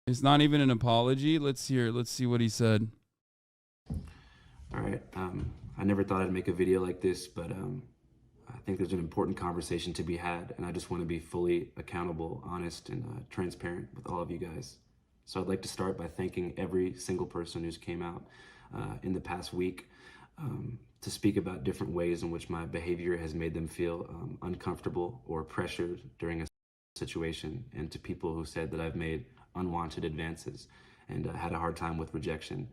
It's not even an apology. Let's hear. Let's see what he said. All right. I never thought I'd make a video like this, but I think there's an important conversation to be had, and I just want to be fully accountable, honest, and transparent with all of you guys. So I'd like to start by thanking every single person who's came out in the past week to speak about different ways in which my behavior has made them feel uncomfortable or pressured during a situation, and to people who said that I've made unwanted advances and had a hard time with rejection.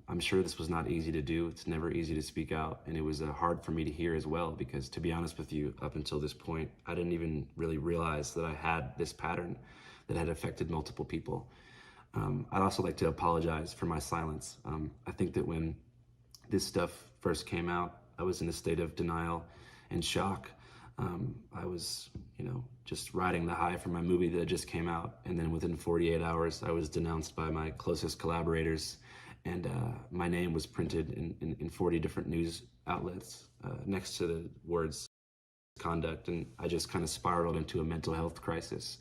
I'm sure this was not easy to do. It's never easy to speak out, and it was hard for me to hear as well, because to be honest with you, up until this point, I didn't even really realize that I had this pattern that had affected multiple people. I'd also like to apologize for my silence. I think that when this stuff first came out, I was in a state of denial and shock. I was, just riding the high from my movie that just came out, and then within 48 hours, I was denounced by my closest collaborators, and my name was printed in 40 different news outlets next to the words conduct, and I just kind of spiraled into a mental health crisis.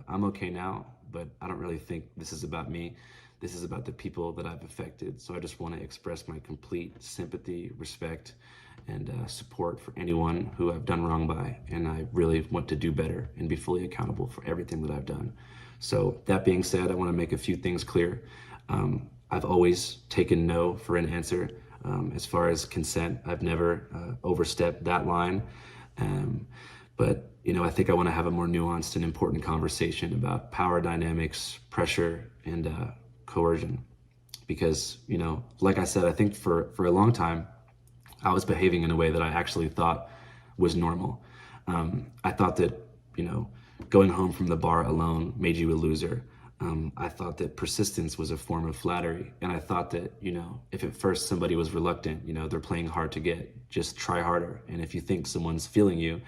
I'm okay now, but I don't really think this is about me. This is about the people that I've affected. So I just want to express my complete sympathy, respect, and support for anyone who I've done wrong by. And I really want to do better and be fully accountable for everything that I've done. So that being said, I want to make a few things clear. I've always taken no for an answer. As far as consent, I've never overstepped that line. But I think I want to have a more nuanced and important conversation about power dynamics, pressure, and coercion. Because, like I said, I think for a long time, I was behaving in a way that I actually thought was normal. I thought that, going home from the bar alone made you a loser. I thought that persistence was a form of flattery. And I thought that, if at first somebody was reluctant, they're playing hard to get, just try harder. And if you think someone's feeling you,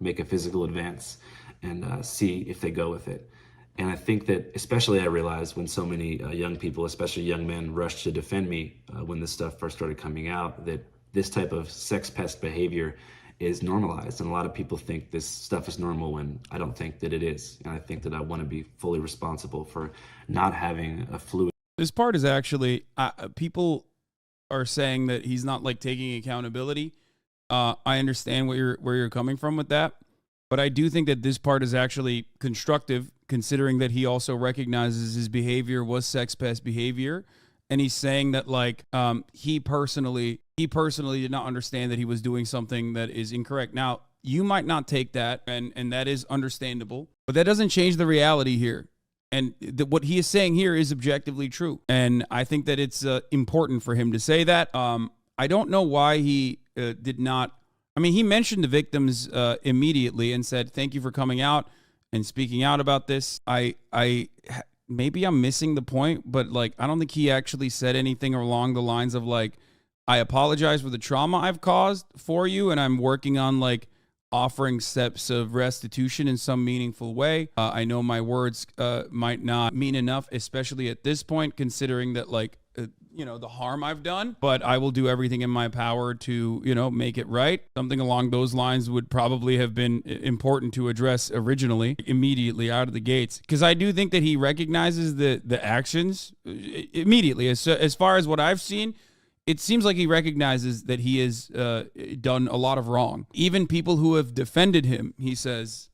make a physical advance and see if they go with it. And I think that, especially I realized when so many young people, especially young men, rushed to defend me when this stuff first started coming out, that this type of sex pest behavior is normalized. And a lot of people think this stuff is normal when I don't think that it is. And I think that I want to be fully responsible for not having a fluid. This part is actually, people are saying that he's not like taking accountability. I understand where you're coming from with that, but I do think that this part is actually constructive, considering that he also recognizes his behavior was sex pest behavior, and he's saying that he personally did not understand that he was doing something that is incorrect. Now, you might not take that, and that is understandable, but that doesn't change the reality here. And what he is saying here is objectively true, and I think that it's important for him to say that. I don't know why he did not. I mean, he mentioned the victims immediately and said, "Thank you for coming out and speaking out about this." Maybe I'm missing the point, but I don't think he actually said anything along the lines of "I apologize for the trauma I've caused for you, and I'm working on offering steps of restitution in some meaningful way. I know my words might not mean enough, especially at this point, considering that the harm I've done, but I will do everything in my power to, make it right." Something along those lines would probably have been important to address originally, immediately out of the gates. Because I do think that he recognizes the actions immediately. As far as what I've seen, it seems like he recognizes that he has done a lot of wrong. Even people who have defended him, he says,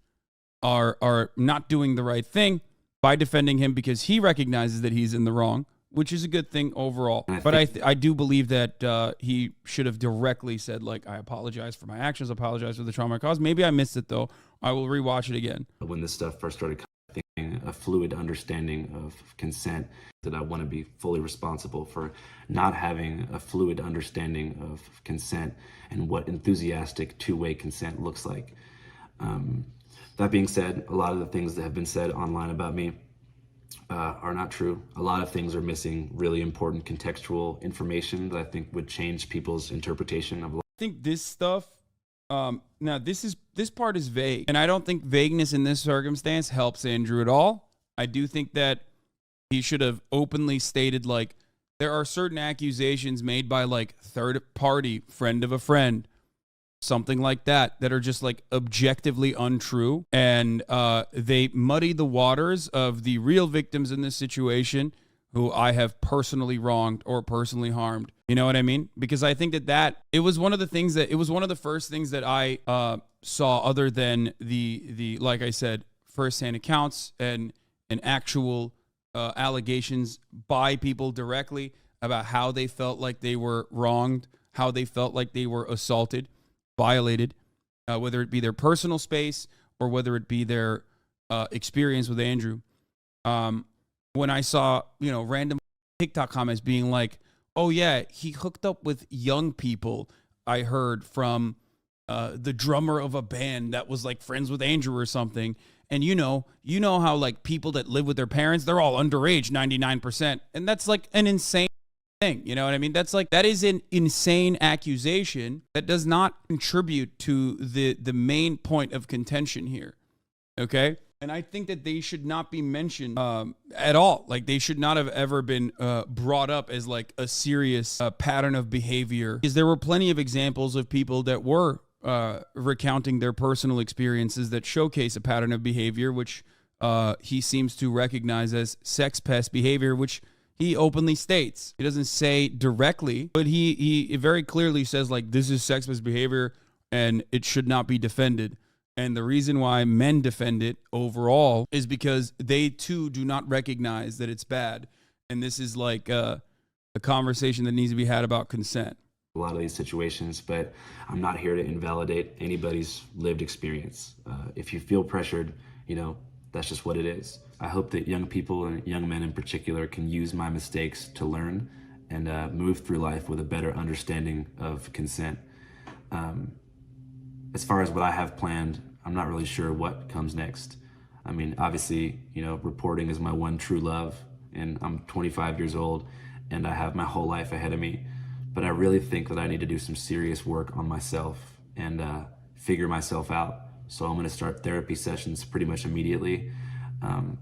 are not doing the right thing by defending him, because he recognizes that he's in the wrong, which is a good thing overall. But I do believe that he should have directly said, "I apologize for my actions, apologize for the trauma I caused." Maybe I missed it, though. I will rewatch it again. When this stuff first started coming, a fluid understanding of consent, that I want to be fully responsible for not having a fluid understanding of consent and what enthusiastic two-way consent looks like. That being said, a lot of the things that have been said online about me are not true. A lot of things are missing really important contextual information that I think would change people's interpretation of life. I think this stuff, now this part is vague, and I don't think vagueness in this circumstance helps Andrew at all. I do think that he should have openly stated there are certain accusations made by third party, friend of a friend, something like that are just like objectively untrue, and they muddy the waters of the real victims in this situation who I have personally wronged or personally harmed. You know what I mean? Because I think that it was one of the things that, it was one of the first things that I saw, other than the like I said, firsthand accounts and actual allegations by people directly about how they felt like they were wronged, how they felt like they were assaulted, violated, whether it be their personal space or whether it be their experience with Andrew. When I saw, random TikTok comments being like, oh yeah, he hooked up with young people, I heard from the drummer of a band that was like friends with Andrew or something. And you know how like people that live with their parents, they're all underage 99%. And that's like an insane thing. You know what I mean? That is an insane accusation that does not contribute to the main point of contention here. Okay? And I think that they should not be mentioned at all. Like, they should not have ever been brought up as like a serious pattern of behavior. Because there were plenty of examples of people that were recounting their personal experiences that showcase a pattern of behavior, which he seems to recognize as sex pest behavior, which he openly states. He doesn't say directly, but he very clearly says, like, this is sex pest behavior and it should not be defended. And the reason why men defend it overall is because they too do not recognize that it's bad. And this is like a conversation that needs to be had about consent. A lot of these situations, but I'm not here to invalidate anybody's lived experience. If you feel pressured, that's just what it is. I hope that young people, and young men in particular, can use my mistakes to learn and move through life with a better understanding of consent. As far as what I have planned, I'm not really sure what comes next. I mean, obviously, reporting is my one true love, and I'm 25 years old, and I have my whole life ahead of me. But I really think that I need to do some serious work on myself and figure myself out. So I'm going to start therapy sessions pretty much immediately.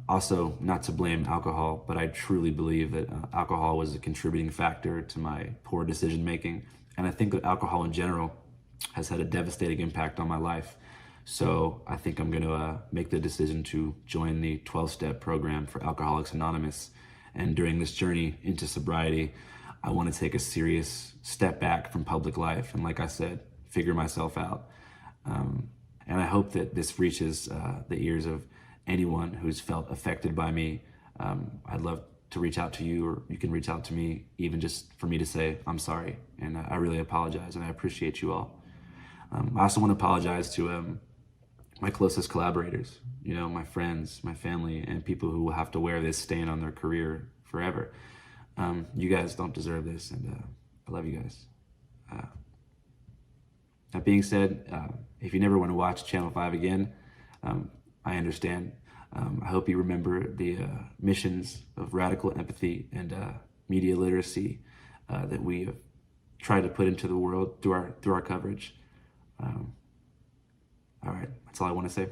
Also, not to blame alcohol, but I truly believe that alcohol was a contributing factor to my poor decision making. And I think that alcohol in general has had a devastating impact on my life. So I think I'm going to make the decision to join the 12-step program for Alcoholics Anonymous. And during this journey into sobriety, I want to take a serious step back from public life. And like I said, figure myself out. And I hope that this reaches the ears of anyone who's felt affected by me. I'd love to reach out to you, or you can reach out to me, even just for me to say, I'm sorry. And I really apologize, and I appreciate you all. I also want to apologize to my closest collaborators, my friends, my family, and people who will have to wear this stain on their career forever. You guys don't deserve this, and I love you guys. That being said, if you never want to watch Channel 5 again, I understand. I hope you remember the missions of radical empathy and media literacy that we have tried to put into the world through our coverage. All right, that's all I want to say.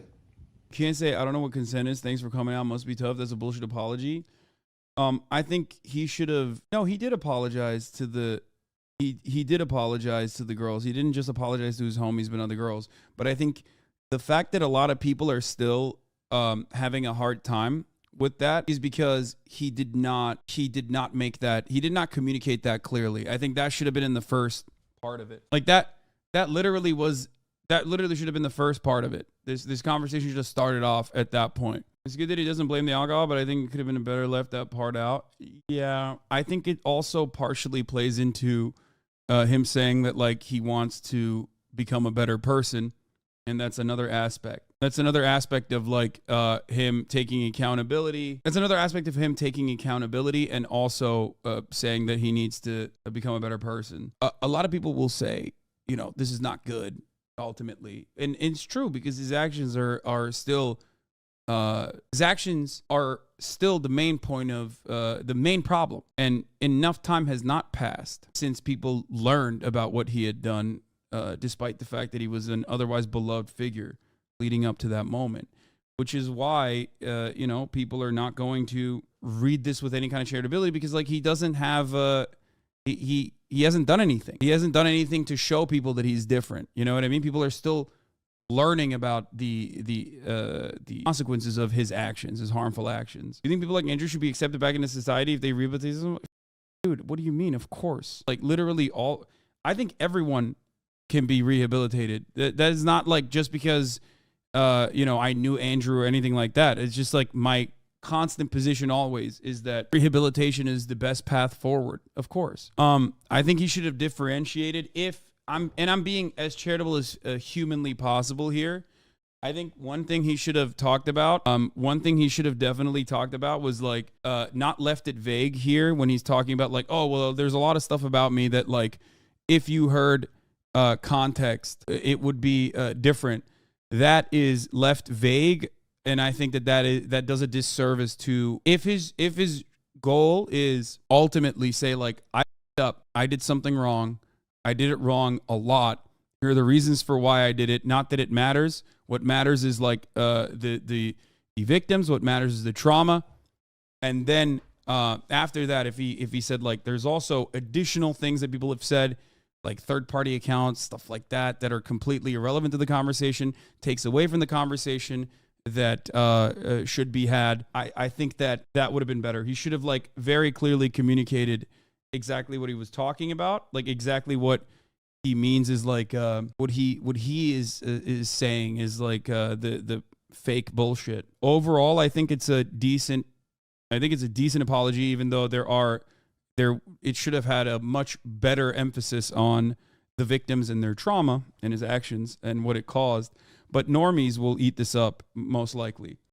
Can't say I don't know what consent is. Thanks for coming out. Must be tough. That's a bullshit apology. I think he should have. No, he did apologize to the. He did apologize to the girls. He didn't just apologize to his homies, but other girls. But I think the fact that a lot of people are still having a hard time with that is because he did not make that. He did not communicate that clearly. I think that should have been in the first part of it. Like that literally should have been the first part of it. This conversation just started off at that point. It's good that he doesn't blame the alcohol, but I think it could have been better left that part out. Yeah, I think it also partially plays into him saying that like he wants to become a better person, and that's another aspect. That's another aspect of like him taking accountability. That's another aspect of him taking accountability, and also saying that he needs to become a better person. A lot of people will say, this is not good ultimately, and it's true because his actions are still. His actions are still the main point of the main problem, and enough time has not passed since people learned about what he had done, despite the fact that he was an otherwise beloved figure leading up to that moment, which is why people are not going to read this with any kind of charitability, because like he doesn't have he he hasn't done anything. He hasn't done anything to show people that he's different. You know what I mean? People are still learning about the consequences of his actions, his harmful actions. You think people like Andrew should be accepted back into society if they rehabilitate them? Dude, what do you mean? Of course. Like literally I think everyone can be rehabilitated. That is not like just because I knew Andrew or anything like that. It's just like my constant position always is that rehabilitation is the best path forward. Of course. I think he should have differentiated I'm being as charitable as humanly possible here. I think one thing he should have talked about, definitely talked about was like not left it vague here when he's talking about like, oh, well, there's a lot of stuff about me that like if you heard context, it would be different. That is left vague, and I think that does a disservice to if his goal is ultimately say like I did something wrong, I did it wrong a lot. Here are the reasons for why I did it. Not that it matters. What matters is like the victims. What matters is the trauma. And then after that, if he said like there's also additional things that people have said, like third-party accounts, stuff like that are completely irrelevant to the conversation, takes away from the conversation that should be had. I think that would have been better. He should have like very clearly communicated exactly what he was talking about, like exactly what he means is like what he is saying is like the fake bullshit. Overall, I think it's a decent apology, even though it should have had a much better emphasis on the victims and their trauma and his actions and what it caused. But normies will eat this up most likely.